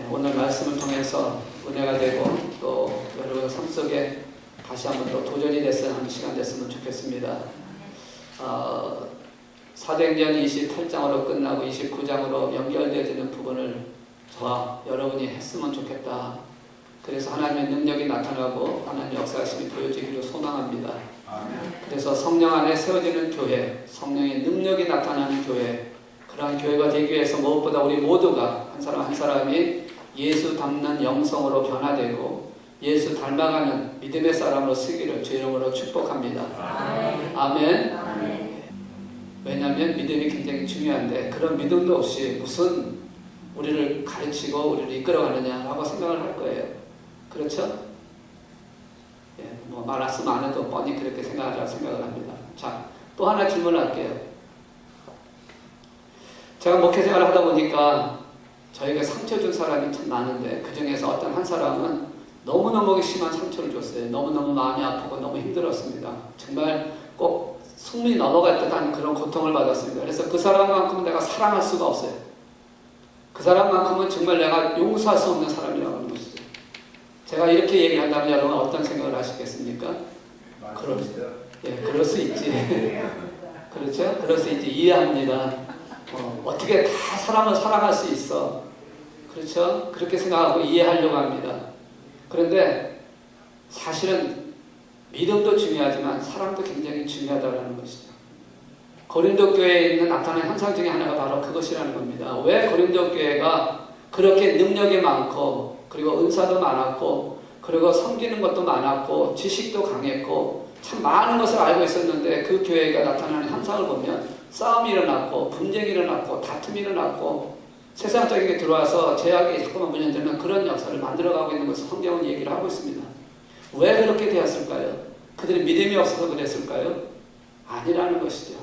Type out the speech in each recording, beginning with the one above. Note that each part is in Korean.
오늘 말씀을 통해서 은혜가 되고 또 여러분 삶 속에 다시 한번 또 도전이 하는 시간 됐으면 좋겠습니다. 사도행전 28장으로 끝나고 29장으로 연결되어지는 부분을 저와 여러분이 했으면 좋겠다. 그래서 하나님의 능력이 나타나고 하나님의 역사하심이 보여지기를 소망합니다. 그래서 성령 안에 세워지는 교회, 성령의 능력이 나타나는 교회, 그러한 교회가 되기 위해서 무엇보다 우리 모두가 한 사람 한 사람이 예수 닮는 영성으로 변화되고 예수 닮아가는 믿음의 사람으로 쓰기를 주 이름으로 축복합니다. 아멘. 왜냐하면 믿음이 굉장히 중요한데 그런 믿음도 없이 무슨 우리를 가르치고 우리를 이끌어가느냐라고 생각을 할 거예요. 그렇죠? 말 말씀 안 해도 뻔히 그렇게 생각을 합니다. 자, 또 하나 질문할게요. 제가 목회생활을 하다 보니까 저에게 상처 준 사람이 참 많은데 그 중에서 어떤 한 사람은 너무너무 심한 상처를 줬어요. 너무너무 마음이 아프고 너무 힘들었습니다. 정말 꼭 숨이 넘어갈 듯한 그런 고통을 받았습니다. 그래서 그 사람만큼은 내가 사랑할 수가 없어요. 그 사람만큼은 정말 내가 용서할 수 없는 사람이라고 하는 것이죠. 제가 이렇게 얘기한다면 여러분 어떤 생각을 하시겠습니까? 그럴 수 있지. 그렇죠? 그럴 수 있지. 이해합니다. 어떻게 다 사람을 사랑할 수 있어. 그렇죠? 그렇게 생각하고 이해하려고 합니다. 그런데 사실은 믿음도 중요하지만 사랑도 굉장히 중요하다는 것이죠. 고린도 교회에 있는 나타난 현상 중에 하나가 바로 그것이라는 겁니다. 왜 고린도 교회가 그렇게 능력이 많고 그리고 은사도 많았고 그리고 섬기는 것도 많았고 지식도 강했고 참 많은 것을 알고 있었는데 그 교회가 나타나는 현상을 보면 싸움이 일어났고 분쟁이 일어났고 다툼이 일어났고 세상적인 게 들어와서 제약이 자꾸만 문제되는 그런 역사를 만들어가고 있는 것을 성경은 얘기를 하고 있습니다. 왜 그렇게 되었을까요? 그들이 믿음이 없어서 그랬을까요? 아니라는 것이죠.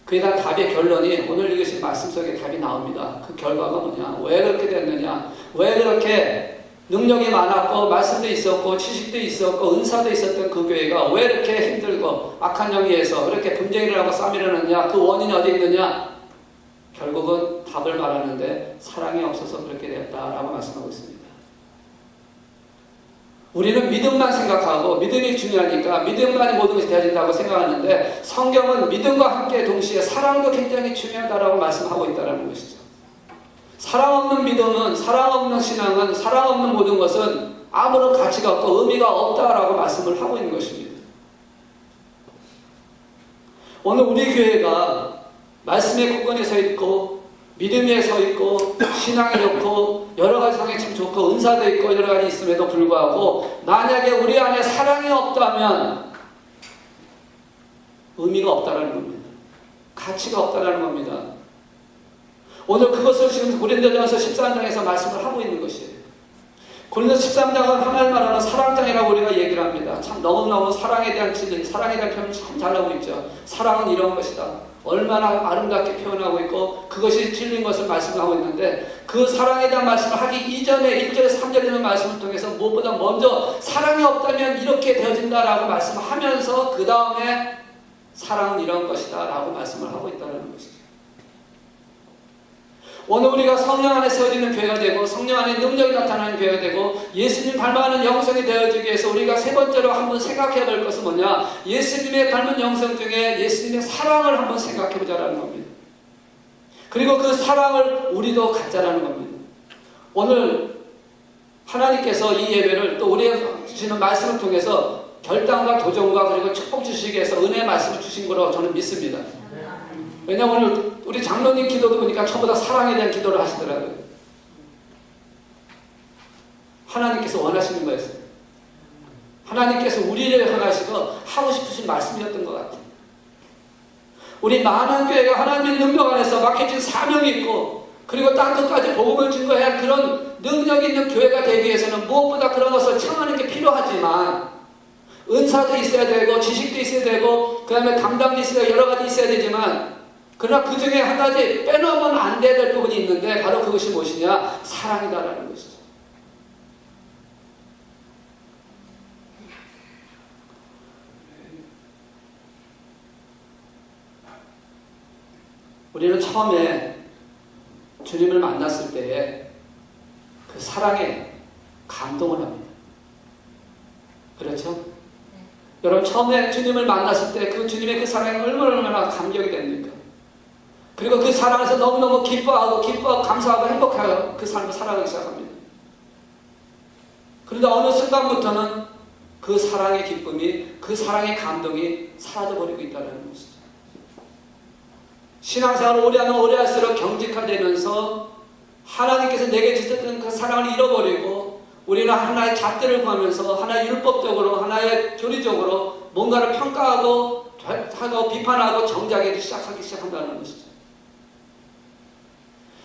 그에 대한 답의 결론이 오늘 읽으신 말씀 속에 답이 나옵니다. 그 결과가 뭐냐? 왜 그렇게 됐느냐? 왜 그렇게 능력이 많았고 말씀도 있었고 지식도 있었고 은사도 있었던 그 교회가 왜 이렇게 힘들고 악한 영이에서 그렇게 분쟁을 하고 싸움이 일어났냐? 그 원인이 어디 있느냐? 결국은 답을 말하는데 사랑이 없어서 그렇게 되었다라고 말씀하고 있습니다. 우리는 믿음만 생각하고 믿음이 중요하니까 믿음만이 모든 것이 되어진다고 생각하는데 성경은 믿음과 함께 동시에 사랑도 굉장히 중요하다라고 말씀하고 있다는 것이죠. 사랑 없는 믿음은, 사랑 없는 신앙은, 사랑 없는 모든 것은 아무런 가치가 없고 의미가 없다라고 말씀을 하고 있는 것입니다. 오늘 우리 교회가 말씀의 구권에 서 있고 믿음에 서 있고 신앙이 좋고 여러 가지 상이 참 좋고 은사도 있고 여러 가지 있음에도 불구하고 만약에 우리 안에 사랑이 없다면 의미가 없다는 겁니다. 가치가 없다는 겁니다. 오늘 그것을 지금 고린도전서 13장에서 말씀을 하고 있는 것이에요. 고린도서 13장은 하나님 말하는 사랑장이라고 우리가 얘기를 합니다. 참 너무너무 사랑에 대한 진리, 사랑에 대한 표현을 참 잘하고 있죠. 사랑은 이런 것이다. 얼마나 아름답게 표현하고 있고 그것이 진리인 것을 말씀하고 있는데 그 사랑에 대한 말씀을 하기 이전에 1절에서 3절에 있는 말씀을 통해서 무엇보다 먼저 사랑이 없다면 이렇게 되어진다라고 말씀을 하면서 그 다음에 사랑은 이런 것이다 라고 말씀을 하고 있다는 것이죠. 오늘 우리가 성령 안에 세워지는 교회가 되고 성령 안에 능력이 나타나는 교회가 되고 예수님 닮아가는 영성이 되어지기 위해서 우리가 세 번째로 한번 생각해야 될 것은 뭐냐? 예수님의 닮은 영성 중에 예수님의 사랑을 한번 생각해 보자라는 겁니다. 그리고 그 사랑을 우리도 갖자라는 겁니다. 오늘 하나님께서 이 예배를 또 우리에게 주시는 말씀을 통해서 결단과 도전과 그리고 축복 주시기 위해서 은혜의 말씀을 주신 거로 저는 믿습니다. 왜냐하면 오늘 우리 장로님 기도도 보니까 전부 다 사랑에 대한 기도를 하시더라고요. 하나님께서 원하시는 거였어요. 하나님께서 우리를 향하시고 하고 싶으신 말씀이었던 것 같아요. 우리 많은 교회가 하나님의 능력 안에서 맡겨진 사명이 있고 그리고 땅 끝까지 복음을 증거해야 할 그런 능력 있는 교회가 되기 위해서는 무엇보다 그런 것을 청하는 게 필요하지만 은사도 있어야 되고 지식도 있어야 되고 그 다음에 감당도 있어야 되고 여러 가지 있어야 되지만 그러나 그 중에 한 가지 빼놓으면 안 될 부분이 있는데 바로 그것이 무엇이냐? 사랑이다라는 것이죠. 우리는 처음에 주님을 만났을 때에 그 사랑에 감동을 합니다. 그렇죠? 여러분 처음에 주님을 만났을 때 그 주님의 그 사랑이 얼마나 감격이 됩니까? 그리고 그 사랑에서 너무너무 기뻐하고 감사하고 행복하고 그 삶을 살아가기 시작합니다. 그런데 어느 순간부터는 그 사랑의 기쁨이, 그 사랑의 감동이 사라져버리고 있다는 것이죠. 신앙생활을 오래하면 오래할수록 경직화되면서 하나님께서 내게 주셨던 그 사랑을 잃어버리고 우리는 하나의 잣대를 구하면서 하나의 율법적으로, 하나의 교리적으로 뭔가를 평가하고 비판하고 정죄하기 시작한다는 것이죠.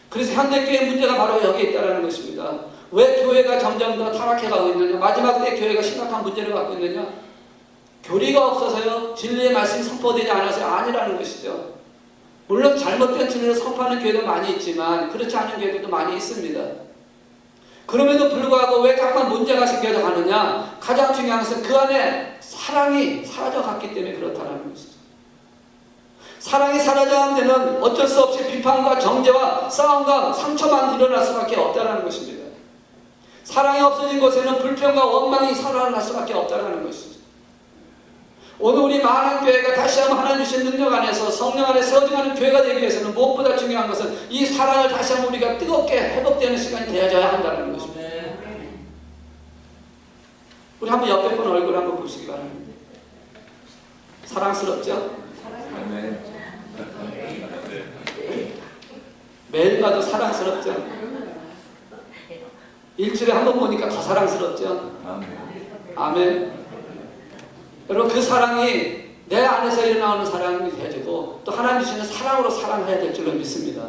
그래서 현대교회의 문제가 바로 여기에 있다는 것입니다. 왜 교회가 점점 더 타락해가고 있느냐? 마지막 때 교회가 심각한 문제를 갖고 있느냐? 교리가 없어서요? 진리의 말씀이 선포되지 않아서요? 아니라는 것이죠. 물론 잘못된 진리를 선포하는 교회도 많이 있지만 그렇지 않은 교회도 많이 있습니다. 그럼에도 불구하고 왜 자꾸 문제가 생겨져 가느냐? 가장 중요한 것은 그 안에 사랑이 사라져갔기 때문에 그렇다는 것이죠. 사랑이 사라져간 데는 어쩔 수 없이 비판과 정죄와 싸움과 상처만 일어날 수밖에 없다는 것입니다. 사랑이 없어진 곳에는 불평과 원망이 살아날 수밖에 없다는 것이죠. 오늘 우리 많은 교회가 다시 한번 하나님 주신 능력 안에서 성령 안에 세워져가는 교회가 되기 위해서는 무엇보다 중요한 것은 이 사랑을 다시 한번 우리가 뜨겁게 회복되는 시간이 되어져야 한다는 것입니다. 우리 한번 옆에 분 얼굴 한번 보시기 바랍니다. 사랑스럽죠? 매일 봐도 사랑스럽죠? 일주일에 한 번 보니까 더 사랑스럽죠? 아멘. 여러분 그 사랑이 내 안에서 일어나오는 사랑이 되어지고 또 하나님 주시는 사랑으로 사랑해야 될 줄로 믿습니다.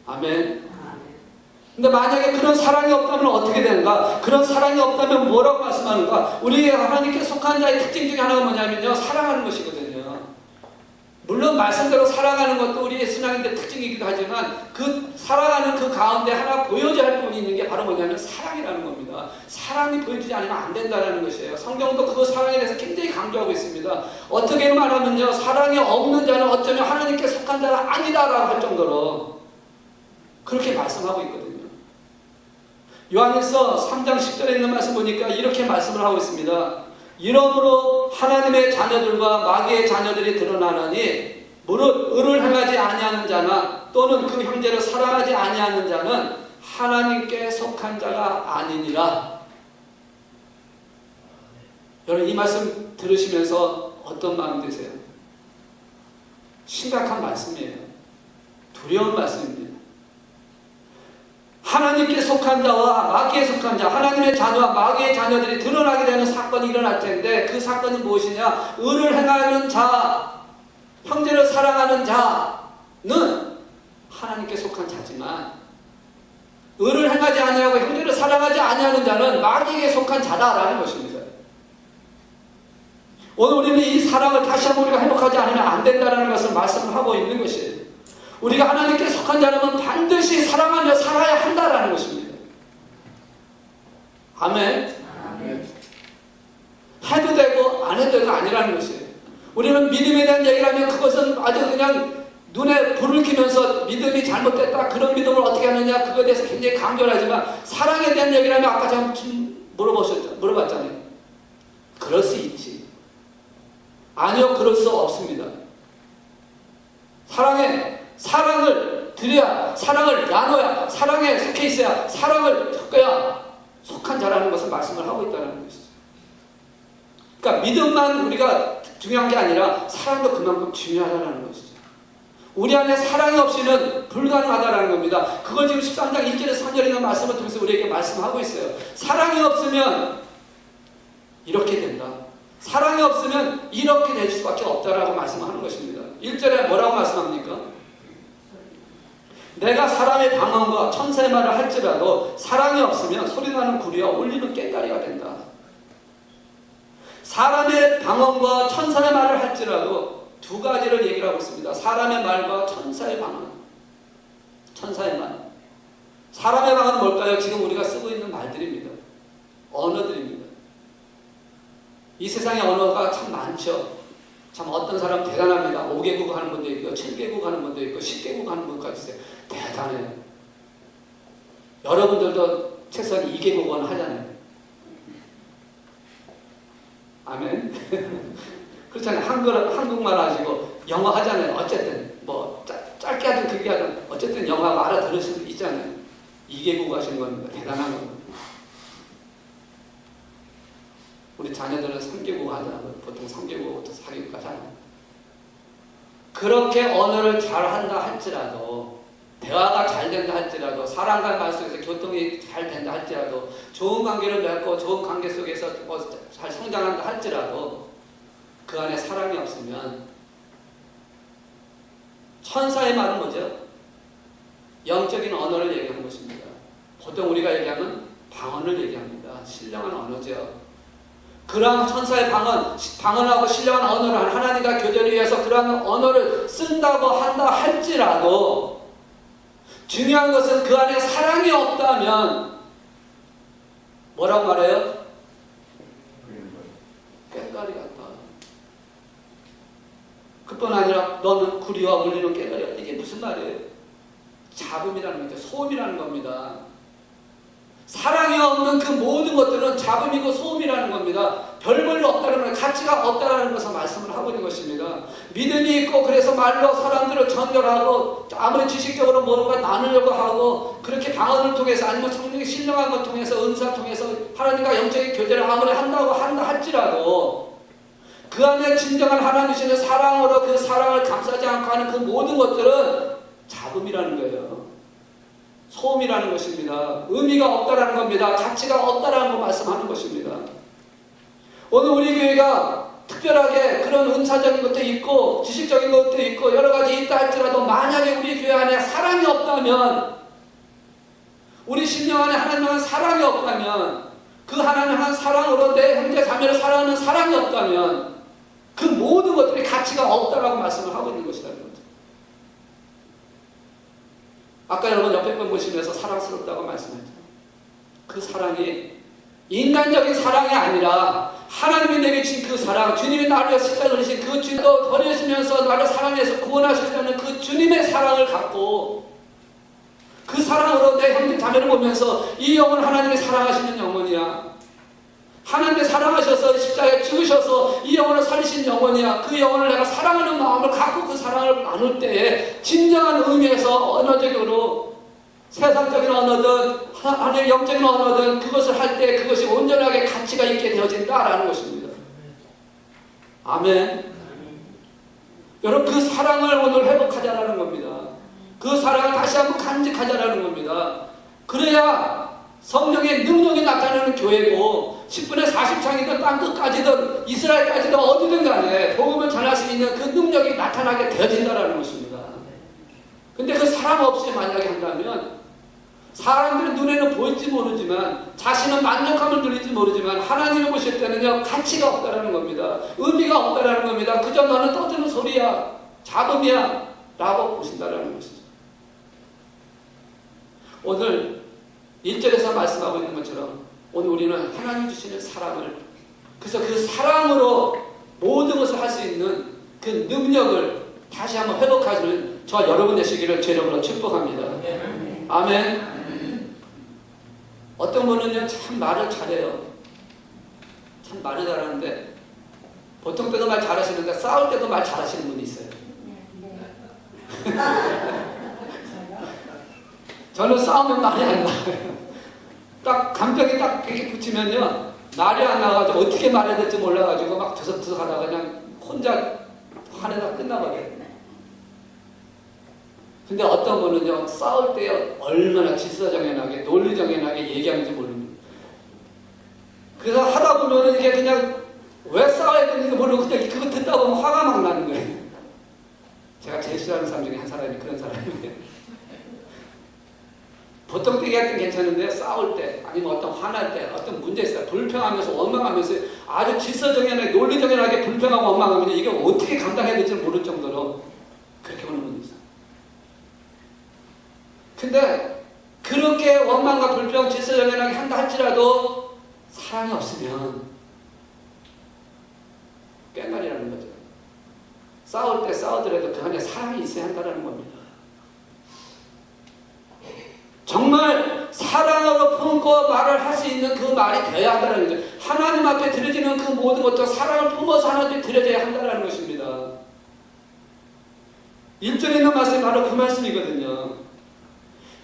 아멘. 근데 만약에 그런 사랑이 없다면 어떻게 되는가? 그런 사랑이 없다면 뭐라고 말씀하는가? 우리 하나님께 속한 자의 특징 중에 하나가 뭐냐면요, 사랑하는 것이거든요. 물론 말씀대로 살아가는 것도 우리의 신앙인의 특징이기도 하지만 그 살아가는 그 가운데 하나 보여줘야 할 부분이 있는 게 바로 뭐냐면 사랑이라는 겁니다. 사랑이 보여주지 않으면 안 된다는 것이에요. 성경도 그 사랑에 대해서 굉장히 강조하고 있습니다. 어떻게 말하면요, 사랑이 없는 자는 어쩌면 하나님께 속한 자가 아니다라고 할 정도로 그렇게 말씀하고 있거든요. 요한일서 3장 10절에 있는 말씀 보니까 이렇게 말씀을 하고 있습니다. 이러므로 하나님의 자녀들과 마귀의 자녀들이 드러나느니 무릇 의를 행하지 아니하는 자나 또는 그 형제를 사랑하지 아니하는 자는 하나님께 속한 자가 아니니라. 여러분 이 말씀 들으시면서 어떤 마음 드세요? 심각한 말씀이에요. 두려운 말씀입니다. 하나님께 속한 자와 마귀에 속한 자, 하나님의 자녀와 마귀의 자녀들이 드러나게 되는 사건이 일어날 텐데 그 사건이 무엇이냐? 의를 행하는 자, 형제를 사랑하는 자는 하나님께 속한 자지만 의를 행하지 아니하고 형제를 사랑하지 아니하는 자는 마귀에게 속한 자다라는 것입니다. 오늘 우리는 이 사랑을 다시 한번 우리가 회복하지 않으면 안 된다는 것을 말씀을 하고 있는 것이에요. 우리가 하나님께 속한 자라면 반드시 사랑하며 살아야 한다라는 것입니다. 아멘. 해도 되고 안 해도 되고 아니라는 것이에요. 우리는 믿음에 대한 얘기를 하면 그것은 아주 그냥 눈에 불을 켜면서 믿음이 잘못됐다 그런 믿음을 어떻게 하느냐 그거에 대해서 굉장히 강조를 하지만 사랑에 대한 얘기를 하면 아까 제가 물어봤잖아요. 그럴 수 있지. 아니요, 그럴 수 없습니다. 사랑을 드려야, 사랑을 나눠야, 사랑에 속해 있어야, 사랑을 섞어야 속한 자라는 것을 말씀을 하고 있다는 것이죠. 그러니까 믿음만 우리가 중요한 게 아니라 사랑도 그만큼 중요하다는 것이죠. 우리 안에 사랑이 없이는 불가능하다는 겁니다. 그걸 지금 13장 1절에서 3절에 있는 말씀을 통해서 우리에게 말씀하고 있어요. 사랑이 없으면 이렇게 된다. 사랑이 없으면 이렇게 될 수밖에 없다라고 말씀하는 것입니다. 1절에 뭐라고 말씀합니까? 내가 사람의 방언과 천사의 말을 할지라도 사랑이 없으면 소리나는 구리와 울리는 꽹과리가 된다. 사람의 방언과 천사의 말을 할지라도 두 가지를 얘기를 하고 있습니다. 사람의 말과 천사의 방언. 천사의 말. 사람의 방언은 뭘까요? 지금 우리가 쓰고 있는 말들입니다. 언어들입니다. 이 세상에 언어가 참 많죠. 참 어떤 사람 대단합니다. 5개국 하는 분도 있고 7개국 하는 분도 있고 10개국 하는 분까지 있어요. 대단해요. 여러분들도 최소한 2개국어는 하잖아요. 아멘. 그렇잖아요. 한국말 하시고 영어 하잖아요. 어쨌든 뭐 짧게 하든 길게 하든 어쨌든 영어가 알아들을 수도 있잖아요. 2개국어 하시는 겁니다. 대단한 겁니다. 우리 자녀들은 3개국어 하잖아요. 보통 3개국어부터 4개국어까지 하잖아요. 그렇게 언어를 잘한다 할지라도, 대화가 잘 된다 할지라도, 사람과 말 속에서 교통이 잘 된다 할지라도, 좋은 관계를 맺고 좋은 관계 속에서 잘 성장한다 할지라도 그 안에 사랑이 없으면, 천사의 말은 뭐죠? 영적인 언어를 얘기하는 것입니다. 보통 우리가 얘기하면 방언을 얘기합니다. 신령한 언어죠. 그러한 천사의 방언하고 신령한 언어를 하나님과 교제를 위해서 그러한 언어를 쓴다고 한다 할지라도, 중요한 것은 그 안에 사랑이 없다면 뭐라고 말해요? 꽹과리 같다. 그뿐 아니라 너는 구리와 울리는 꽹과리야. 이게 무슨 말이에요? 잡음이라는 거죠. 소음이라는 겁니다. 사랑이 없는 그 모든 것들은 잡음이고 소음이라는 겁니다. 별 볼일 없다는 것, 가치가 없다는 것을 말씀을 하고 있는 것입니다. 믿음이 있고 그래서 말로 사람들을 전결하고 아무리 지식적으로 뭔가 나누려고 하고 그렇게 방언을 통해서 아니면 성령의 신령한 것 통해서 은사 통해서 하나님과 영적인 교제를 아무리 한다 할지라도 그 안에 진정한 하나님 주시는 사랑으로 그 사랑을 감싸지 않고 하는 그 모든 것들은 잡음이라는 거예요. 소음이라는 것입니다. 의미가 없다라는 겁니다. 가치가 없다라는 거 말씀하는 것입니다. 오늘 우리 교회가 특별하게 그런 은사적인 것도 있고 지식적인 것도 있고 여러 가지 있다 할지라도 만약에 우리 교회 안에 사랑이 없다면, 우리 심령 안에 하나님의 사랑이 없다면, 그 하나님의 한 사랑으로 내 형제 자매를 사랑하는 사랑이 없다면 그 모든 것들이 가치가 없다라고 말씀을 하고 있는 것이다. 아까 여러분 옆에 분 보시면서 사랑스럽다고 말씀했죠. 그 사랑이 인간적인 사랑이 아니라 하나님이 내게 주신 그 사랑, 주님이 나를 위해서 십자가를 흘리신 그 주님도 버려주시면서 나를 사랑해서 구원하시려는 그 주님의 사랑을 갖고 그 사랑으로 내 형제 자매를 보면서 이 영혼 하나님이 사랑하시는 영혼이야. 하나님이 사랑하셔서 십자가에 죽으셔서 이 영혼을 살리신 영혼이야. 그 영혼을 내가 사랑하는 마음을 갖고 그 사랑을 나눌 때에 진정한 의미에서 언어적으로 세상적인 언어든 하나님의 영적인 언어든 그것을 할 때 그것이 온전하게 가치가 있게 되어진다라는 것입니다. 아멘. 여러분 그 사랑을 오늘 회복하자라는 겁니다. 그 사랑을 다시 한번 간직하자라는 겁니다. 그래야 성령의 능력이 나타나는 교회고 10분의 40장이든 땅끝까지든 이스라엘까지든 어디든 간에 복음을 전할 수 있는 그 능력이 나타나게 되어진다는 것입니다. 근데 그 사랑 없이 만약에 한다면 사람들의 눈에는 보일지 모르지만 자신은 만족함을 누릴지 모르지만 하나님이 보실 때는요 가치가 없다는 겁니다. 의미가 없다는 겁니다. 그저 너는 떠드는 소리야, 잡음이야 라고 보신다는 것이죠. 오늘 1절에서 말씀하고 있는 것처럼 오늘 우리는 하나님 주시는 사랑을, 그래서 그 사랑으로 모든 것을 할 수 있는 그 능력을 다시 한번 회복하시는 저와 여러분 되시기를 제 이름으로 축복합니다. 아멘. 어떤 분은요 참 말을 잘해요. 참 말을 잘하는데 보통 때도 말 잘하시는데 싸울 때도 말 잘하시는 분이 있어요. 저는 싸우면 말이 안 나와요. 딱 감정이 딱 이렇게 붙이면요 말이 안 나와가지고 어떻게 말해야 될지 몰라가지고 막 드석드석 하다가 그냥 혼자 화내다 끝나버려요. 근데 어떤 분은요 싸울 때 얼마나 질서정연하게 논리정연하게 얘기하는지 모릅니다. 그래서 하다 보면은 이게 그냥 왜 싸워야 되는지 모르고 그냥 그거 듣다 보면 화가 막 나는 거예요. 제가 제일 싫어하는 사람 중에 한 사람이 그런 사람인데 보통 때 얘기할 땐 괜찮은데 싸울 때 아니면 어떤 화날 때 어떤 문제 있어요. 불평하면서 원망하면서 아주 질서정연하게 논리정연하게 불평하고 원망하면 이게 어떻게 감당해야 될지 모를 정도로 그렇게 보는 분이 있어요. 근데 그렇게 원망과 불평 질서정연하게 한다 할지라도 사랑이 없으면 꽹과리라는 거죠. 싸울 때 싸우더라도 그 안에 사랑이 있어야 한다는 겁니다. 정말 사랑으로 품고 말을 할 수 있는 그 말이 되어야 한다는 거죠. 하나님 앞에 드려지는 그 모든 것도 사랑을 품어서 하나님 앞에 드려져야 한다는 것입니다. 1절에 있는 말씀이 바로 그 말씀이거든요.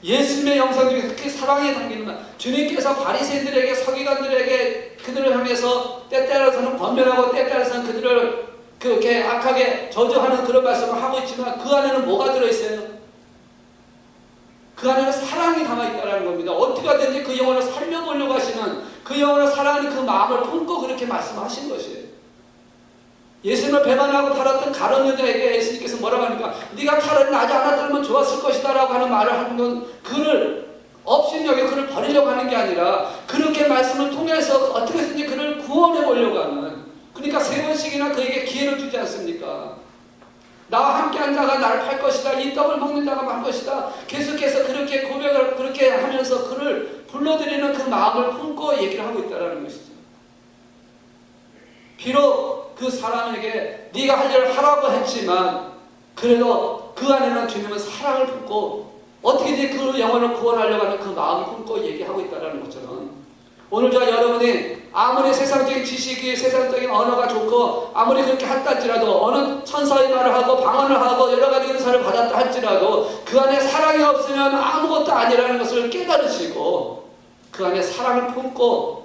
예수님의 영상 중에 특히 사랑에 담기는 말, 주님께서 바리새인들에게 서기관들에게 그들을 향해서 때때로서는 권면하고 때때로서는 그들을 그렇게 악하게 저주하는 그런 말씀을 하고 있지만 그 안에는 뭐가 들어있어요? 그 안에는 사랑이 담아있다는 겁니다. 어떻게든지 그 영혼을 살려보려고 하시는, 그 영혼을 사랑하는 그 마음을 품고 그렇게 말씀하신 것이에요. 예수님을 배반하고 팔았던 가룟 여자에게 예수님께서 뭐라고 하니까 네가 차라리 나지 않았더라면 좋았을 것이다 라고 하는 말을 하는 건 그를 업신여겨 그를 버리려고 하는 게 아니라 그렇게 말씀을 통해서 어떻게든지 그를 구원해 보려고 하는, 그러니까 3번씩이나 그에게 기회를 주지 않습니까? 나와 함께한 자가 나를 팔 것이다. 이 떡을 먹는 자가 말 것이다. 계속해서 그렇게 고백을 그렇게 하면서 그를 불러들이는 그 마음을 품고 얘기를 하고 있다는 것이죠. 비록 그 사람에게 네가 할 일을 하라고 했지만 그래도 그 안에는 주님은 사랑을 품고 어떻게든 그 영혼을 구원하려고 하는 그 마음을 품고 얘기하고 있다는 것처럼 오늘 저 여러분이 아무리 세상적인 지식이 세상적인 언어가 좋고 아무리 그렇게 할지라도 어느 천사의 말을 하고 방언을 하고 여러 가지 은사를 받았다 할지라도 그 안에 사랑이 없으면 아무것도 아니라는 것을 깨달으시고 그 안에 사랑을 품고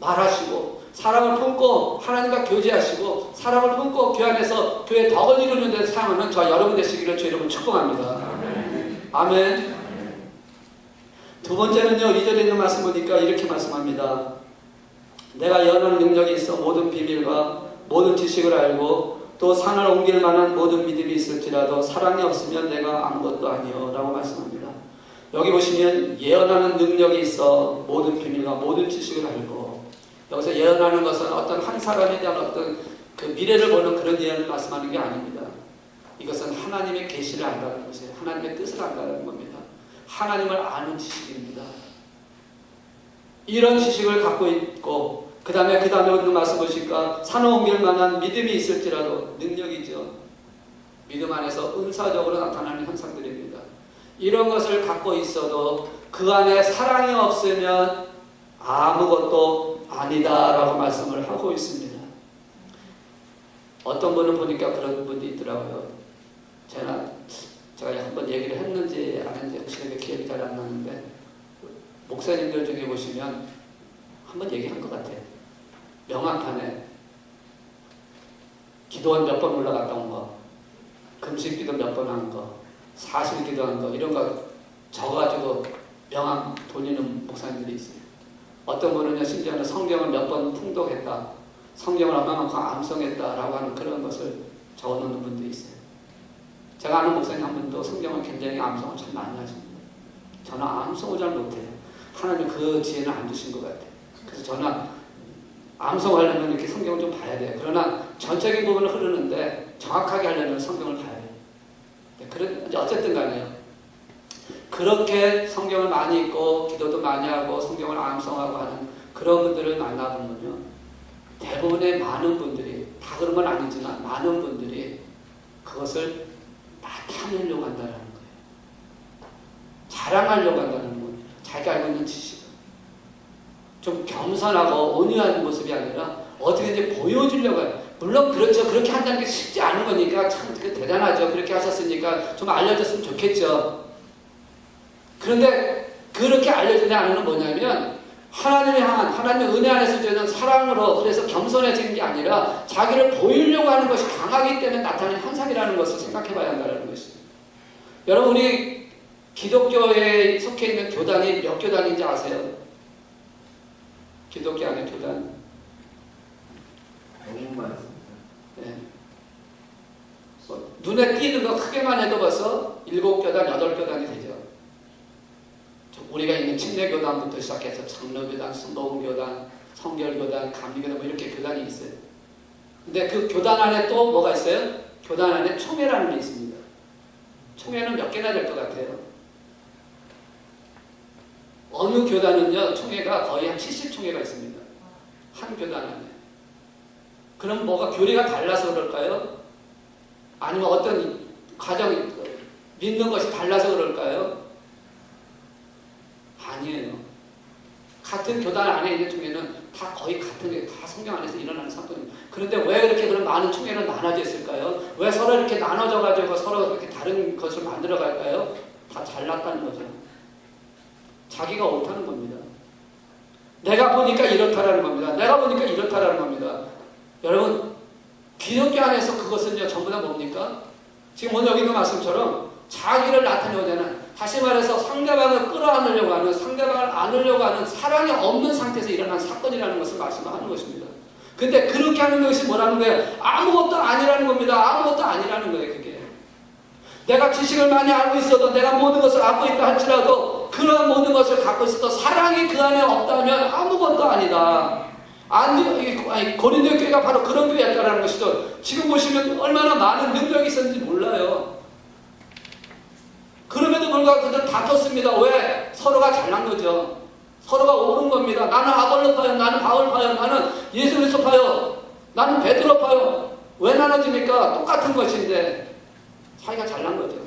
말하시고 사랑을 품고 하나님과 교제하시고 사랑을 품고 교회 안에서 교회의 덕을 이루는 데 사용하는 저 여러분 되시기를 주 이름으로 축복합니다. 아멘. 두 번째는요, 2절에 있는 말씀 보니까 이렇게 말씀합니다. 내가 예언하는 능력이 있어 모든 비밀과 모든 지식을 알고 또 산을 옮길 만한 모든 믿음이 있을지라도 사랑이 없으면 내가 아무것도 아니요 라고 말씀합니다. 여기 보시면 예언하는 능력이 있어 모든 비밀과 모든 지식을 알고, 여기서 예언하는 것은 어떤 한 사람에 대한 어떤 그 미래를 보는 그런 예언을 말씀하는 게 아닙니다. 이것은 하나님의 계시를 안다는 것이에요. 하나님의 뜻을 안다는 겁니다. 하나님을 아는 지식입니다. 이런 지식을 갖고 있고 그 다음에 있는 말씀 보시니까 산을 옮길 만한 믿음이 있을지라도, 능력이죠. 믿음 안에서 은사적으로 나타나는 현상들입니다. 이런 것을 갖고 있어도 그 안에 사랑이 없으면 아무것도 아니다 라고 말씀을 하고 있습니다. 어떤 분을 보니까 그런 분이 있더라고요. 제가 한번 얘기를 했는지 안 했는지 혹시 기억이 잘 안 나는데, 목사님들 중에 보시면 한번 얘기한 것 같아요. 명함판에 기도원 몇 번 올라갔다 온 거, 금식기도 몇 번 한 거, 사실기도 한 거, 이런 거 적어가지고 명함 돌리는 목사님들이 있어요. 어떤 분은요, 심지어는 성경을 몇 번 풍독했다, 성경을 얼마만큼 암송했다라고 하는 그런 것을 적어놓는 분도 있어요. 제가 아는 목사님 한 분도 성경을 굉장히 암송을 참 많이 하십니다. 저는 암송을 잘 못해요. 하나님 그 지혜는 안 주신 것 같아요. 그래서 저는 암송하려면 이렇게 성경을 좀 봐야 돼요. 그러나 전적인 부분을 흐르는데 정확하게 하려면 성경을 봐야 돼요. 어쨌든 간에요. 그렇게 성경을 많이 읽고 기도도 많이 하고 성경을 암송하고 하는 그런 분들을 만나보면요, 대부분의 많은 분들이, 다 그런 건 아니지만 많은 분들이 그것을 나타내려고 한다는 거예요. 자랑하려고 한다는 거예요. 자기가 알고 있는 지식을. 좀 겸손하고 온유한 모습이 아니라 어떻게든지 보여주려고 해요. 물론 그렇죠. 그렇게 한다는 게 쉽지 않은 거니까 참 대단하죠. 그렇게 하셨으니까 좀 알려졌으면 좋겠죠. 그런데 그렇게 알려지지 않은 건 뭐냐면 하나님의 향한, 하나님의 은혜 안에서 주는 사랑으로, 그래서 겸손해지는 게 아니라 자기를 보이려고 하는 것이 강하기 때문에 나타나는 현상이라는 것을 생각해 봐야 한다는 것이죠. 여러분, 우리 기독교에 속해 있는 교단이 몇 교단인지 아세요? 기독교 안에 교단. 네. 눈에 띄는 거 크게만 해도 벌써 7교단, 8교단이 되죠. 우리가 있는 침례교단부터 시작해서 장로교단, 순복음교단, 성결교단, 감리교단 뭐 이렇게 교단이 있어요. 근데 그 교단 안에 또 뭐가 있어요? 교단 안에 총회라는 게 있습니다. 총회는 몇 개나 될 것 같아요? 어느 교단은요, 총회가 거의 한 70총회가 있습니다. 한 교단 안에. 그럼 뭐가 교리가 달라서 그럴까요? 아니면 어떤 과정이, 믿는 것이 달라서 그럴까요? 같은 교단 안에 있는 총회는 다 거의 같은 게 다 성경 안에서 일어나는 사건입니다. 그런데 왜 이렇게 그런 많은 총회는 나눠져 있을까요? 왜 서로 이렇게 나눠져 가지고 서로 이렇게 다른 것을 만들어 갈까요? 다 잘났다는 거죠. 자기가 옳다는 겁니다. 내가 보니까 이렇다라는 겁니다. 내가 보니까 이렇다라는 겁니다. 여러분, 기독교 안에서 그것은요, 전부 다 뭡니까? 지금 오늘 여기 있는 말씀처럼 자기를 나타내고자 하는, 다시 말해서 상대방을 끌어안으려고 하는, 상대방을 안으려고 하는 사랑이 없는 상태에서 일어난 사건이라는 것을 말씀하는 것입니다. 근데 그렇게 하는 것이 뭐라는 거예요? 아무것도 아니라는 겁니다. 아무것도 아니라는 거예요, 그게. 내가 지식을 많이 알고 있어도, 내가 모든 것을 알고 있다 할지라도, 그런 모든 것을 갖고 있어도 사랑이 그 안에 없다면 아무것도 아니다. 고린도 교회가 바로 그런 교회였다는 것이죠. 지금 보시면 얼마나 많은 능력이 있었는지 몰라요. 그럼에도 불구하고 그들 다퉜습니다. 왜? 서로가 잘난 거죠. 서로가 옳은 겁니다. 나는 아볼로파요, 나는 바울파요, 나는 예수 그리스도파요, 나는 베드로파요. 왜 나눠집니까? 똑같은 것인데 사이가 잘난 거죠.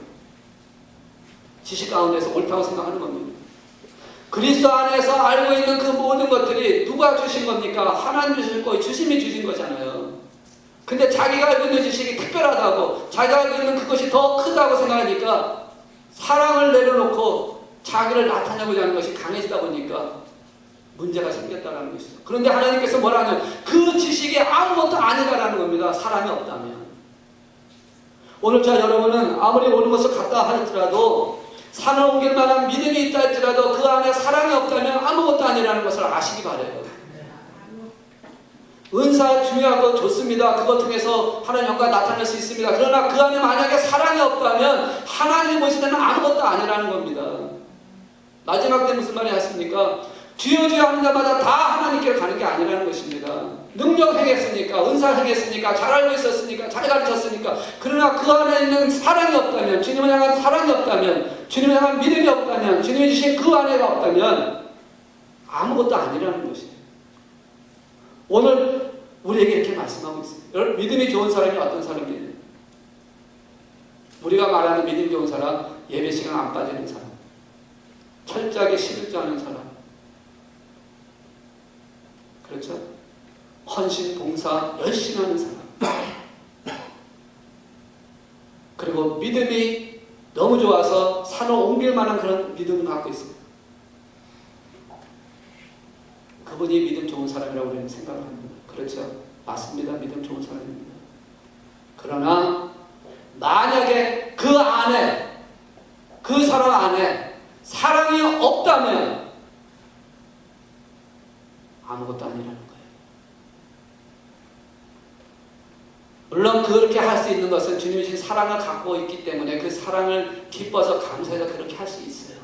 지식 가운데서 옳다고 생각하는 겁니다. 그리스도 안에서 알고 있는 그 모든 것들이 누가 주신 겁니까? 하나님 주실 거, 주심이 주신 거잖아요. 근데 자기가 알고 있는 지식이 특별하다고, 자기가 알고 있는 그것이 더 크다고 생각하니까 사랑을 내려놓고 자기를 나타내고자 하는 것이 강해지다 보니까 문제가 생겼다는 것이죠. 그런데 하나님께서 뭐라 하냐면 그 지식이 아무것도 아니다라는 겁니다. 사랑이 없다면. 오늘 저 여러분은 아무리 옳은 것을 갖다 할지라도, 산을 옮길 만한 믿음이 있다 할지라도 그 안에 사랑이 없다면 아무것도 아니라는 것을 아시기 바라요. 은사 중요하고 좋습니다. 그것 통해서 하나님 영광 나타낼 수 있습니다. 그러나 그 안에 만약에 사랑이 없다면 하나님 보실 때는 아무것도 아니라는 겁니다. 마지막 때 무슨 말이 하십니까? 주여 주여 하는 자마다 다 하나님께로 가는 게 아니라는 것입니다. 능력 행했으니까, 은사 행했으니까, 잘 알고 있었으니까, 잘 가르쳤으니까. 그러나 그 안에 있는 사랑이 없다면, 주님을 향한 사랑이 없다면, 주님을 향한 믿음이 없다면, 주님이 주신 그 안에가 없다면 아무것도 아니라는 것이에요. 오늘 우리에게 이렇게 말씀하고 있습니다. 여러분, 믿음이 좋은 사람이 어떤 사람이에요? 우리가 말하는 믿음이 좋은 사람, 예배 시간 안 빠지는 사람, 철저하게 실주하는 사람, 그렇죠? 헌신, 봉사, 열심히 하는 사람. 그리고 믿음이 너무 좋아서 산을 옮길 만한 그런 믿음을 갖고 있습니다. 그분이 믿음 좋은 사람이라고 우리는 생각을 합니다. 그렇죠? 맞습니다. 믿음 좋은 사람입니다. 그러나 만약에 그 안에, 그 사람 안에 사랑이 없다면 아무것도 아니라는 거예요. 물론 그렇게 할 수 있는 것은 주님이 주신 사랑을 갖고 있기 때문에 그 사랑을 기뻐서 감사해서 그렇게 할 수 있어요.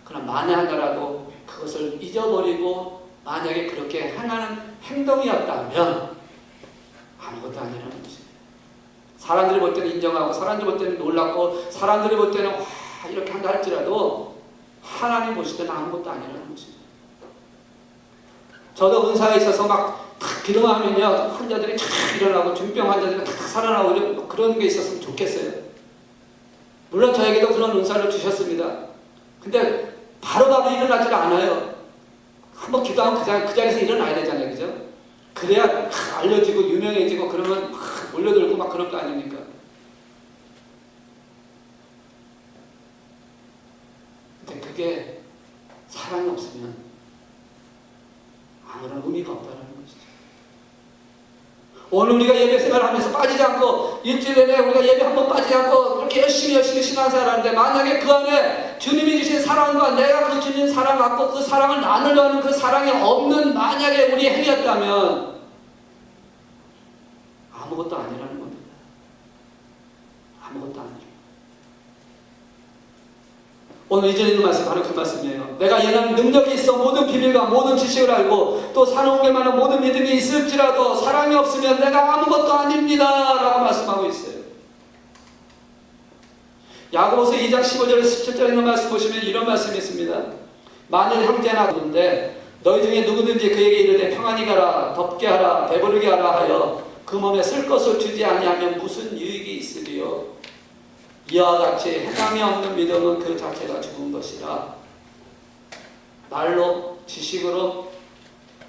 그러나 만에 하나라도 그것을 잊어버리고 만약에 그렇게 행하는 행동이었다면 아무것도 아니라는 것이에요. 사람들이 볼 때는 인정하고, 사람들이 볼 때는 놀랍고, 사람들이 볼 때는 와 이렇게 한다 할지라도 하나님 보실 때는 아무것도 아니라는 것입니다. 저도 은사에 있어서 막 기도하면요, 환자들이 탁 일어나고, 중병 환자들이 탁 살아나고, 그런 게 있었으면 좋겠어요. 물론 저에게도 그런 은사를 주셨습니다. 근데 바로바로 일어나지가 않아요. 한번 기도하면 그 자리에서 일어나야 되잖아요. 그죠? 그래야 알려지고 유명해지고 그러면 몰려들고 막 그럴 거 아닙니까? 근데 그게 사랑이 없으면 아무런 의미가 없다는 것이죠. 오늘 우리가 예배 생활을 하면서 빠지지 않고, 일주일 내내 우리가 예배 한번 빠지지 않고 그렇게 열심히 신앙생활을 하는데, 만약에 그 안에 주님이 주신 사랑과 내가 그 주님 사랑 갖고 그 사랑을 나누려 하는 그 사랑이 없는 만약에 우리 행위였다면 아무것도 아니라는 겁니다. 아무것도 아니에요. 오늘 이전에 있는 말씀 바로 그 말씀이에요. 내가 얘는 능력이 있어 모든 비밀과 모든 지식을 알고 또 산옥에 만한 모든 믿음이 있을지라도 사랑이 없으면 내가 아무것도 아닙니다 라고 말씀하고 있어요. 야고보서 2장 15절에서 17절에 있는 말씀 보시면 이런 말씀이 있습니다. 만일 형제나 그런데 너희 중에 누구든지 그에게 이르되 평안히 가라, 덥게 하라, 배부르게 하라 하여 그 몸에 쓸 것을 주지 아니하면 무슨 유익이 있으리요? 이와 같이 해당이 없는 믿음은 그 자체가 죽은 것이라. 말로 지식으로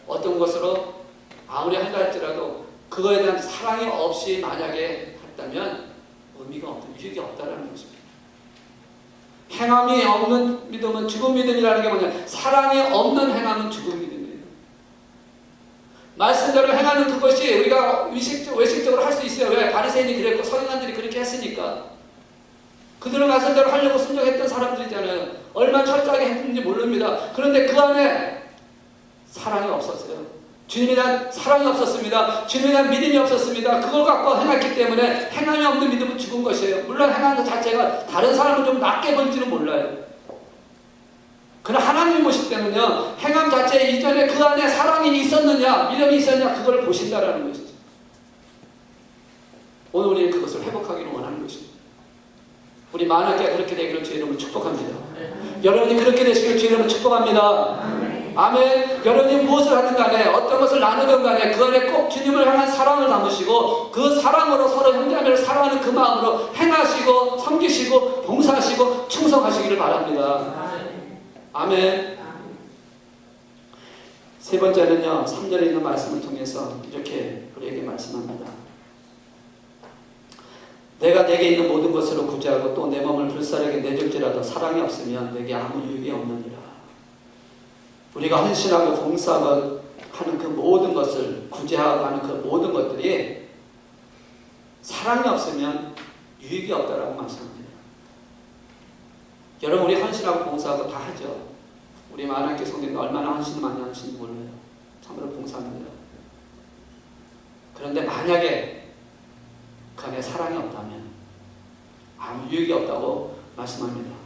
어떤 것으로 아무리 한다 할지라도 그거에 대한 사랑이 없이 만약에 했다면 의미가 없고 유익이 없다라는 것입니다. 행함이 없는 믿음은 죽은 믿음이라는 게 뭐냐? 사랑이 없는 행함은 죽은 믿음이에요. 말씀대로 행하는 그것이 우리가 외식적으로 할 수 있어요. 왜? 바리새인이 그랬고 서기관들이 그렇게 했으니까. 그들은 말씀대로 하려고 순종했던 사람들이잖아요. 얼마나 철저하게 했는지 모릅니다. 그런데 그 안에 사랑이 없었어요. 주님에 대한 사랑이 없었습니다. 주님에 대한 믿음이 없었습니다. 그걸 갖고 행했기 때문에 행함이 없는 믿음은 죽은 것이에요. 물론 행하는 것 자체가 다른 사람은 좀 낮게 볼지는 몰라요. 그러나 하나님이 보실 때는요, 행함 자체 이전에 그 안에 사랑이 있었느냐, 믿음이 있었느냐, 그걸 보신다라는 것이죠. 오늘 우리는 그것을 회복하기를 원하는 것입니다. 우리 만학교가 그렇게 되기를 주의 이름으로 축복합니다. 여러분이 그렇게 되시기를 주의 이름으로 축복합니다. 아멘. 여러분이 무엇을 하든 간에 어떤 것을 나누든 간에 그 안에 꼭 주님을 향한 사랑을 담으시고 그 사랑으로 서로 형제자매를 사랑하는 그 마음으로 행하시고 섬기시고 봉사하시고 충성하시기를 바랍니다. 아멘. 세 번째는요, 3절에 있는 말씀을 통해서 이렇게 우리에게 말씀합니다. 내가 내게 있는 모든 것으로 구제하고 또 내 몸을 불사르게 내줄지라도 사랑이 없으면 내게 아무 유익이 없느니라. 우리가 헌신하고 봉사하고 하는 그 모든 것을 구제하고 하는 그 모든 것들이 사랑이 없으면 유익이 없다라고 말씀합니다. 여러분, 우리 헌신하고 봉사하고 다 하죠. 우리 만학교 성도님들 얼마나 헌신을 많이 하시는지 몰라요. 참으로 봉사합니다. 그런데 만약에 그 안에 사랑이 없다면 아무 유익이 없다고 말씀합니다.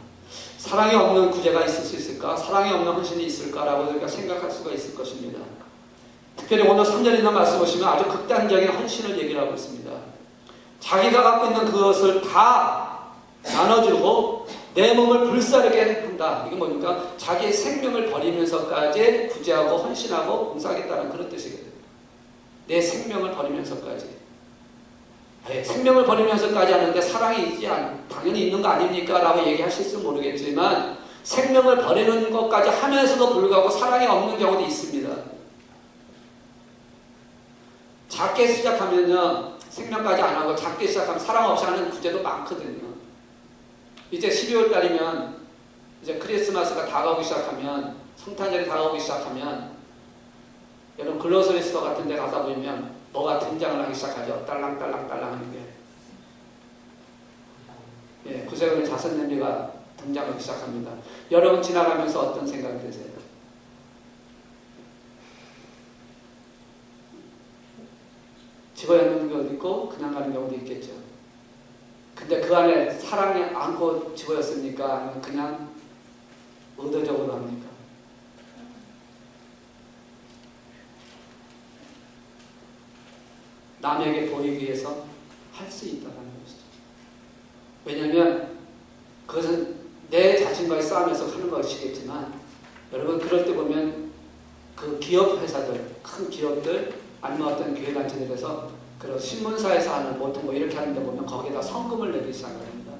사랑이 없는 구제가 있을 수 있을까? 사랑이 없는 헌신이 있을까라고 우리가 생각할 수가 있을 것입니다. 특별히 오늘 3절에 있는 말씀 보시면 아주 극단적인 헌신을 얘기를 하고 있습니다. 자기가 갖고 있는 그것을 다 나눠주고 내 몸을 불사르게 한다. 이게 뭡니까? 자기의 생명을 버리면서까지 구제하고 헌신하고 봉사하겠다는 그런 뜻이거든요. 내 생명을 버리면서까지. 생명을 버리면서까지 하는데 사랑이 있지 당연히 있는 거 아닙니까? 라고 얘기하실지 모르겠지만 생명을 버리는 것까지 하면서도 불구하고 사랑이 없는 경우도 있습니다. 작게 시작하면요, 생명까지 안 하고 작게 시작하면 사랑 없이 하는 구제도 많거든요. 이제 12월 달이면 이제 크리스마스가 다가오기 시작하면, 성탄절이 다가오기 시작하면 여러분 글로서리 스토어 같은 데 가다 보면 뭐가 등장을 하기 시작하죠. 딸랑딸랑딸랑 하는 게. 예, 구세군의 자선 냄비가 등장하기 시작합니다. 여러분 지나가면서 어떤 생각이 드세요? 집어넣는 경우도 있고 그냥 가는 경우도 있겠죠. 근데 그 안에 사랑이 않고 집어였습니까? 아니면 그냥 의도적으로 합니까? 남에게 보이기 위해서 할 수 있다는 것이죠. 왜냐하면 그것은 내 자신과의 싸움에서 하는 것이겠지만 여러분 그럴 때 보면 그 기업 회사들, 큰 기업들 아니면 어떤 교회단체들에서 그런 신문사에서 하는 보통 뭐 이렇게 하는데 보면 거기에다 성금을 내기 시작합니다.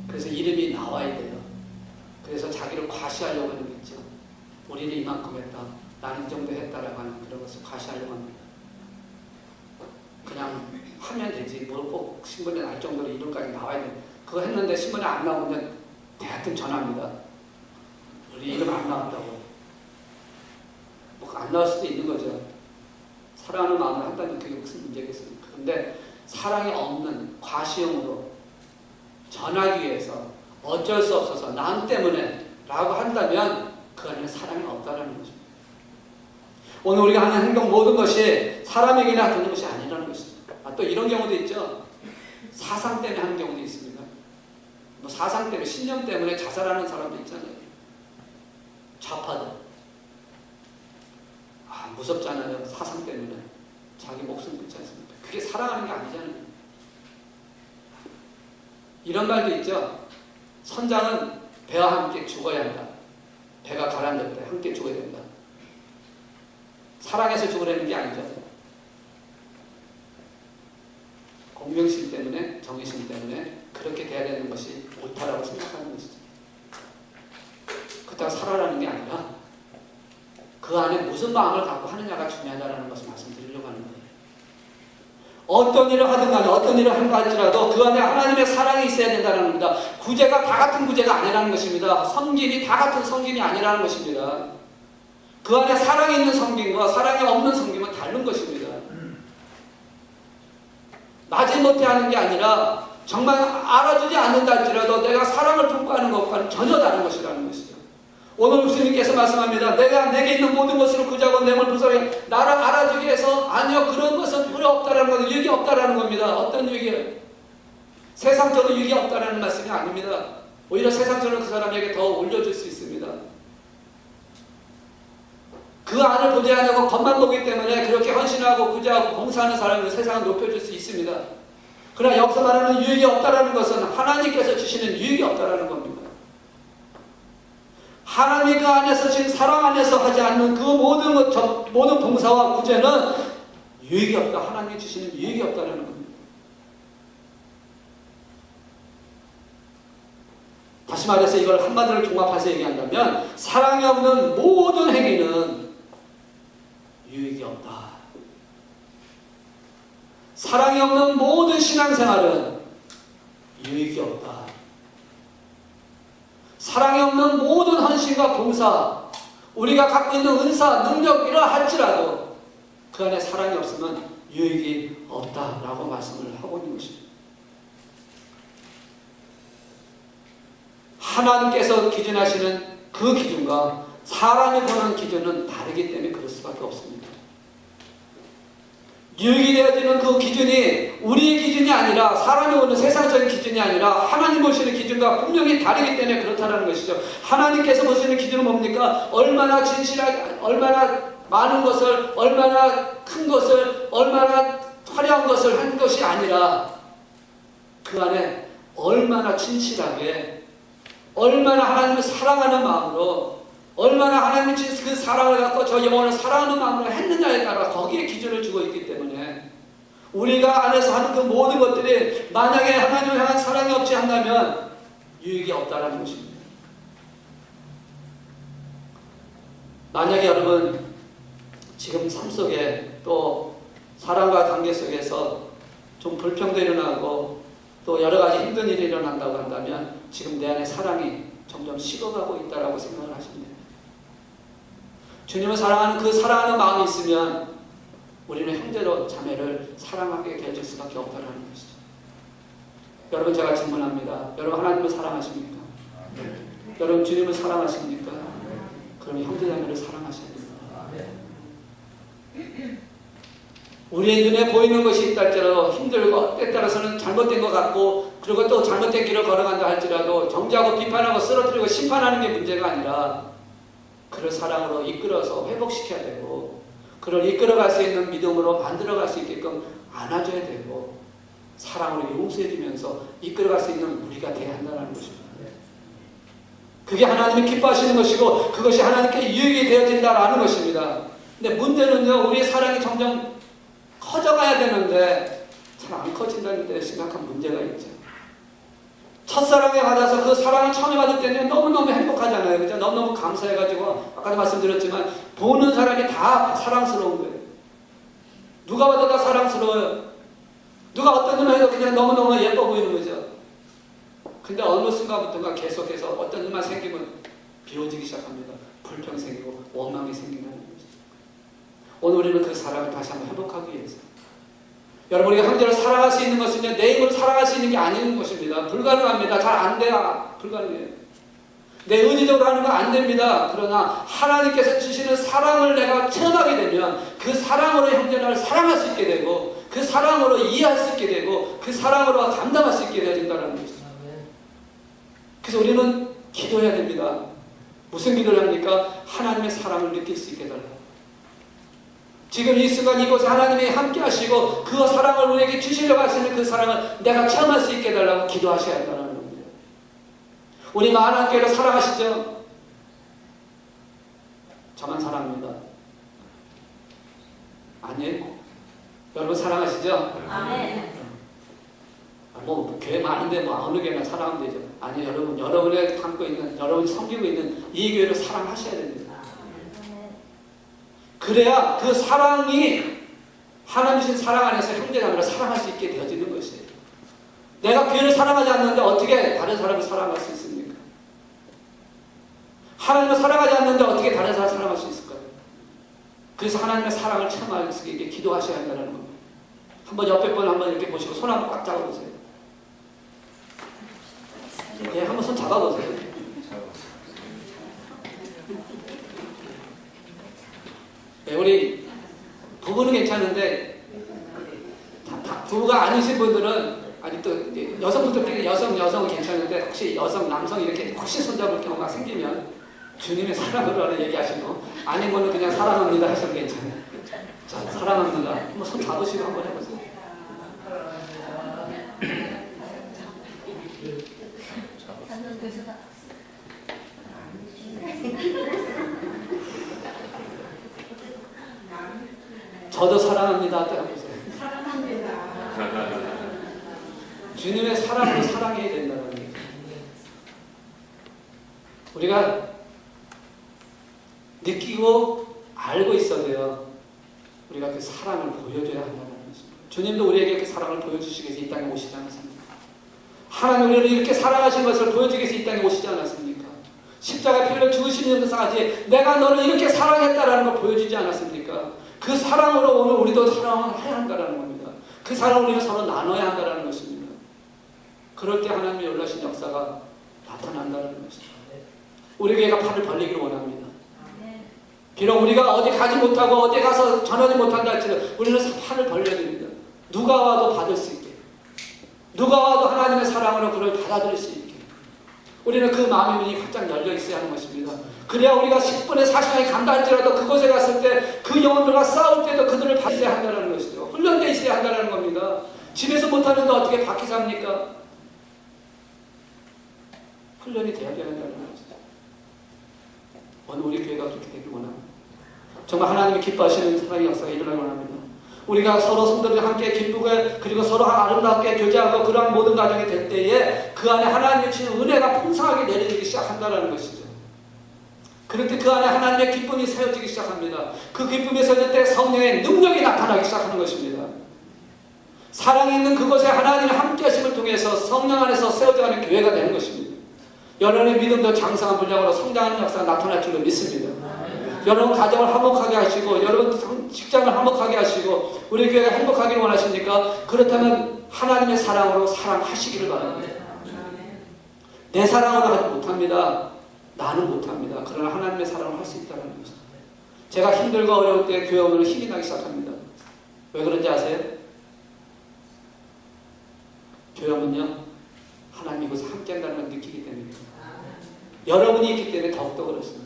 그래서 이름이 나와야 돼요. 그래서 자기를 과시하려고 하는 게 있죠. 우리는 이만큼 했다. 나는 이 정도 했다라고 하는 그런 것을 과시하려고 합니다. 그냥 하면 되지. 뭘 꼭 신문에 날 정도로 이름까지 나와야 돼. 그거 했는데 신문에 안 나오면 대하여튼 전화합니다. 우리 이름 안 나왔다고. 뭐 안 나올 수도 있는 거죠. 사랑하는 마음을 한다는 그게 무슨 문제겠습니까? 그런데 사랑이 없는 과시형으로 전하기 위해서 어쩔 수 없어서 남 때문에 라고 한다면 그 안에 사랑이 없다는 거죠. 오늘 우리가 하는 행동 모든 것이 사람에게나 되는 것이 아니라는 것입니다. 또 이런 경우도 있죠. 사상 때문에 하는 경우도 있습니다. 뭐 사상 때문에, 신념 때문에 자살하는 사람도 있잖아요. 좌파들. 무섭잖아요. 사상 때문에. 자기 목숨 끊지 않습니까? 그게 사랑하는 게 아니잖아요. 이런 말도 있죠. 선장은 배와 함께 죽어야 한다. 배가 가라앉을 때 함께 죽어야 된다. 사랑해서 죽으려는 게 아니죠. 공명심 때문에, 정의심 때문에 그렇게 돼야 되는 것이 옳다라고 생각하는 것이죠. 그렇다고 살아라는 게 아니라 그 안에 무슨 마음을 갖고 하느냐가 중요하다는 것을 말씀드리려고 하는 거예요. 어떤 일을 하든 간에 어떤 일을 한다 할지라도 그 안에 하나님의 사랑이 있어야 된다는 겁니다. 구제가 다 같은 구제가 아니라는 것입니다. 섬김이 다 같은 섬김이 아니라는 것입니다. 그 안에 사랑이 있는 섬김과 사랑이 없는 섬김은 다른 것입니다. 마지못해 하는 게 아니라 정말 알아주지 않는다 할지라도 내가 사랑을 품고 하는 것과는 전혀 다른 것이라는 것이죠. 오늘 주님께서 말씀합니다. 내가 내게 있는 모든 것으로 구자고 뇌물 부서에 나를 알아주기 위해서 아니요 그런 것은 필요 없다라는 것은 유익이 없다라는 겁니다. 어떤 유익이에요? 세상적으로 유익이 없다라는 말씀이 아닙니다. 오히려 세상적으로 그 사람에게 더 올려줄 수 있습니다. 그 안을 보지 않고 겉만 보기 때문에 그렇게 헌신하고 구제하고 봉사하는 사람을 세상은 높여줄 수 있습니다. 그러나 여기서 말하는 유익이 없다라는 것은 하나님께서 주시는 유익이 없다라는 겁니다. 하나님 그 안에서 지금 사랑 안에서 하지 않는 그 모든 봉사와 구제는 유익이 없다. 하나님이 주시는 유익이 없다라는 겁니다. 다시 말해서 이걸 한마디로 종합해서 얘기한다면 사랑이 없는 모든 행위는 유익이 없다. 사랑이 없는 모든 신앙생활은 유익이 없다. 사랑이 없는 모든 헌신과 봉사, 우리가 갖고 있는 은사, 능력 이러할지라도 그 안에 사랑이 없으면 유익이 없다라고 말씀을 하고 있는 것입니다. 하나님께서 기준하시는 그 기준과 사람이 보는 기준은 다르기 때문에 그럴 수밖에 없습니다. 유익이 되어지는 그 기준이 우리의 기준이 아니라 사람이 보는 세상적인 기준이 아니라 하나님 보시는 기준과 분명히 다르기 때문에 그렇다는 것이죠. 하나님께서 보시는 기준은 뭡니까? 얼마나 진실하게, 얼마나 많은 것을, 얼마나 큰 것을, 얼마나 화려한 것을 한 것이 아니라 그 안에 얼마나 진실하게, 얼마나 하나님을 사랑하는 마음으로, 얼마나 하나님 그 사랑을 갖고 저 영혼을 사랑하는 마음으로 했느냐에 따라 거기에 기준을 주고 있기 때문에 우리가 안에서 하는 그 모든 것들이 만약에 하나님을 향한 사랑이 없지 않다면 유익이 없다는 것입니다. 만약에 여러분 지금 삶 속에 또 사랑과 관계 속에서 좀 불평도 일어나고 또 여러 가지 힘든 일이 일어난다고 한다면 지금 내 안에 사랑이 점점 식어가고 있다고 생각을 하시면 됩니다. 주님을 사랑하는 그 사랑하는 마음이 있으면 우리는 형제로 자매를 사랑하게 되어질 수밖에 없다는 것이죠. 여러분 제가 질문합니다. 여러분 하나님을 사랑하십니까? 네. 여러분 주님을 사랑하십니까? 네. 그러면 형제 자매를 사랑하셔야 됩니다. 네. 우리의 눈에 보이는 것이 있다 할지라도 힘들고 때에 따라서는 잘못된 것 같고 그리고 또 잘못된 길을 걸어간다 할지라도 정죄하고 비판하고 쓰러뜨리고 심판하는 게 문제가 아니라 그를 사랑으로 이끌어서 회복시켜야 되고 그를 이끌어갈 수 있는 믿음으로 만들어갈 수 있게끔 안아줘야 되고 사랑으로 용서해주면서 이끌어갈 수 있는 우리가 되어야 한다는 것입니다. 그게 하나님이 기뻐하시는 것이고 그것이 하나님께 유익이 되어진다라는 것입니다. 근데 문제는요, 우리의 사랑이 점점 커져가야 되는데 잘 안 커진다는 데 심각한 문제가 있죠. 첫사랑에 받아서 그 사랑을 처음에 받을 때는 너무너무 행복하잖아요. 그죠? 너무너무 감사해가지고 아까도 말씀드렸지만 보는 사람이 다 사랑스러운 거예요. 누가 봐도 다 사랑스러워요. 누가 어떤 눈을 해도 그냥 너무너무 예뻐 보이는 거죠. 근데 어느 순간부터가 계속해서 어떤 일만 생기면 비워지기 시작합니다. 불평 생기고 원망이 생기는 거죠. 오늘 우리는 그 사랑을 다시 한번 회복하기 위해서 여러분 우리가 형제를 사랑할 수 있는 것은 내 힘으로 사랑할 수 있는 게 아닌 것입니다. 불가능합니다. 잘 안 돼요. 불가능해요. 내 의지적으로 하는 거 안 됩니다. 그러나 하나님께서 주시는 사랑을 내가 체험하게 되면 그 사랑으로 형제를 사랑할 수 있게 되고 그 사랑으로 이해할 수 있게 되고 그 사랑으로 감당할 수 있게 되어진다는 것이죠. 그래서 우리는 기도해야 됩니다. 무슨 기도를 합니까? 하나님의 사랑을 느낄 수 있게 달라고. 지금 이 순간 이곳에 하나님이 함께 하시고 그 사랑을 우리에게 주시려고 하시는 그 사랑을 내가 체험할 수 있게 해달라고 기도하셔야 한다는 겁니다. 우리 만왕교회를 사랑하시죠? 저만 사랑합니다. 아니에요. 여러분 사랑하시죠? 아멘. 뭐 교회 많은데 뭐 어느 교회나 사랑하면 되죠. 아니 여러분 여러분의 담고 있는 여러분이 섬기고 있는 이 교회를 사랑하셔야 됩니다. 그래야 그 사랑이 하나님 주신 사랑 안에서 형제자매를 사랑할 수 있게 되어지는 것이에요. 내가 교회를 사랑하지 않는데 어떻게 다른 사람을 사랑할 수 있습니까? 하나님을 사랑하지 않는데 어떻게 다른 사람을 사랑할 수 있을까요? 그래서 하나님의 사랑을 체험할 수 있게 기도하셔야 한다는 겁니다. 한번 옆에 분 한번 이렇게 보시고 손 한번 꽉 잡아보세요. 예, 한번 손 잡아보세요. 네, 우리 부부는 괜찮은데 부부가 아니신 분들은 아니 또 여성분들끼리 여성은 괜찮은데 혹시 여성 남성 이렇게 혹시 손잡을 경우가 생기면 주님의 사랑으로 하는 얘기하시고 아니면은 그냥 사랑합니다 하셔도 괜찮아요. 자, 사랑합니다. 한번 손 잡으시고 한번 해보세요. 저도 사랑합니다. 또 해보세요. 사랑합니다. 주님의 사랑으로 사랑해야 된다는 거예요. 우리가 느끼고 알고 있어도요. 우리가 그 사랑을 보여줘야 한다는 것입니다. 주님도 우리에게 그 사랑을 보여주시기 위해서 이 땅에 오시지 않았습니까? 하나님 우리를 이렇게 사랑하신 것을 보여주기 위해서 이 땅에 오시지 않았습니까? 십자가 피를 죽으시는 것까지 내가 너를 이렇게 사랑했다라는 걸 보여주지 않았습니까? 그 사랑으로 오늘 우리도 사랑을 해야 한다는 겁니다. 그 사랑을 우리는 서로 나눠야 한다는 것입니다. 그럴 때 하나님의 놀라신 역사가 나타난다는 것입니다. 우리 교회가 팔을 벌리기를 원합니다. 비록 우리가 어디 가지 못하고 어디 가서 전하지 못한다 할지라도 우리는 팔을 벌려야 됩니다. 누가 와도 받을 수 있게, 누가 와도 하나님의 사랑으로 그를 받아들일 수 있게 우리는 그 마음의 문이 활짝 열려 있어야 하는 것입니다. 그래야 우리가 10분에 40년이 간다 할지라도 그곳에 갔을 때 그 영혼들과 싸울 때도 그들을 받아야 한다는 것이죠. 훈련되어 있어야 한다는 겁니다. 집에서 못하는데 어떻게 밖에서 합니까? 훈련이 돼야 된다는 것이죠. 오늘 우리 교회가 그렇게 되길 원합니다. 정말 하나님이 기뻐하시는 사랑의 역사가 일어나길 원합니다. 우리가 서로 성도들이 함께 기쁘게 그리고 서로 아름답게 교제하고 그러한 모든 과정이 될 때에 그 안에 하나님의 주신 은혜가 풍성하게 내려지기 시작한다는 것이죠. 그럴 때 그 안에 하나님의 기쁨이 세워지기 시작합니다. 그 기쁨이 세워질 때 성령의 능력이 나타나기 시작하는 것입니다. 사랑이 있는 그곳에 하나님의 함께하심을 통해서 성령 안에서 세워져가는 교회가 되는 것입니다. 여러분의 믿음도 장성한 분량으로 성장하는 역사가 나타날 줄로 믿습니다. 여러분 가정을 화목하게 하시고 여러분 직장을 화목하게 하시고 우리 교회가 행복하기를 원하십니까? 그렇다면 하나님의 사랑으로 사랑하시기를 바랍니다. 내 사랑으로 하지 못합니다. 나는 못합니다. 그러나 하나님의 사랑을 할 수 있다는 것입니다. 제가 힘들고 어려울 때 교회 오면 힘이 나기 시작합니다. 왜 그런지 아세요? 교회 오면요 하나님 이곳에 함께한다는 걸 느끼기 때문입니다. 여러분이 있기 때문에 더욱더 그렇습니다.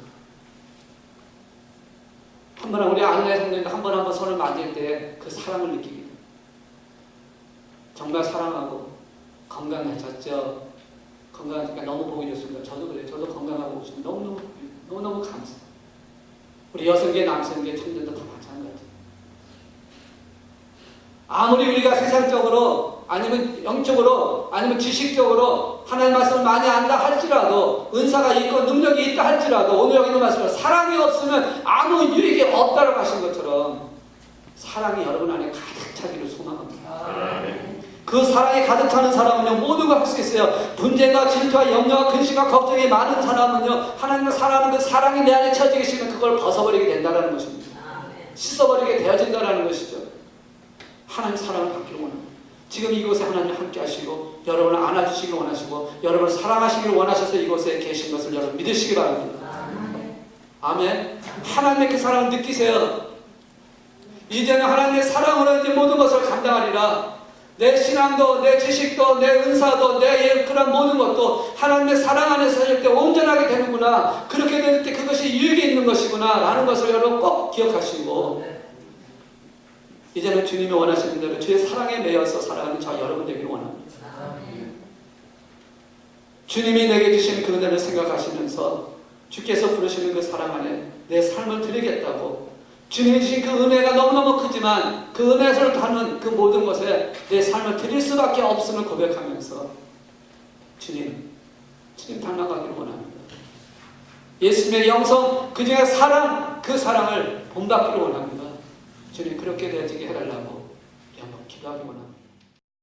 한 번 우리 아내의 성도님도 한 번 손을 만질 때 그 사랑을 느끼게 됩니다. 정말 사랑하고 건강해졌죠. 건강하니까 너무 보기 좋습니다. 저도 그래요. 저도 건강하고 싶습니다. 너무너무 감사해요. 우리 여성계 남성계 청년도 다 마찬가지예요. 아무리 우리가 세상적으로 아니면 영적으로 아니면 지식적으로 하나님 말씀을 많이 안다 할지라도 은사가 있고 능력이 있다 할지라도 오늘 여기 있는 말씀은 사랑이 없으면 아무 유익이 없다고 하신 것처럼 사랑이 여러분 안에 가득 차기를 소망합니다. 그 사랑이 가득하는 사람은요 모든 걸 할 수 있어요. 분쟁과 질투와 염려와 근심과 걱정이 많은 사람은요 하나님을 사랑하는 그 사랑이 내 안에 채워지기 시작하면 그걸 벗어버리게 된다는 것입니다. 씻어버리게 되어진다는 것이죠. 하나님 사랑을 받기를 원합니다. 지금 이곳에 하나님 함께 하시고 여러분을 안아주시길 원하시고 여러분을 사랑하시길 원하셔서 이곳에 계신 것을 여러분 믿으시기 바랍니다. 아멘. 하나님의 그 사랑을 느끼세요. 이제는 하나님의 사랑으로 이제 모든 것을 감당하리라. 내 신앙도 내 지식도 내 은사도 내 그런 모든 것도 하나님의 사랑 안에서 살 때 온전하게 되는구나. 그렇게 될 때 그것이 유익이 있는 것이구나 라는 것을 여러분 꼭 기억하시고 이제는 주님이 원하시는 대로 주의 사랑에 매여서 살아가는 저 여러분 되기를 원합니다. 주님이 내게 주신 그 은혜를 생각하시면서 주께서 부르시는 그 사랑 안에 내 삶을 드리겠다고 주님이 주신 그 은혜가 너무너무 크지만 그 은혜를 받는 그 모든 것에 내 삶을 드릴 수밖에 없음을 고백하면서 주님 닮아가기를 원합니다. 예수님의 영성 그 중에 사랑 그 사랑을 본받기를 원합니다. 주님 그렇게 되어지게 해달라고 한번 기도하기 원합니다.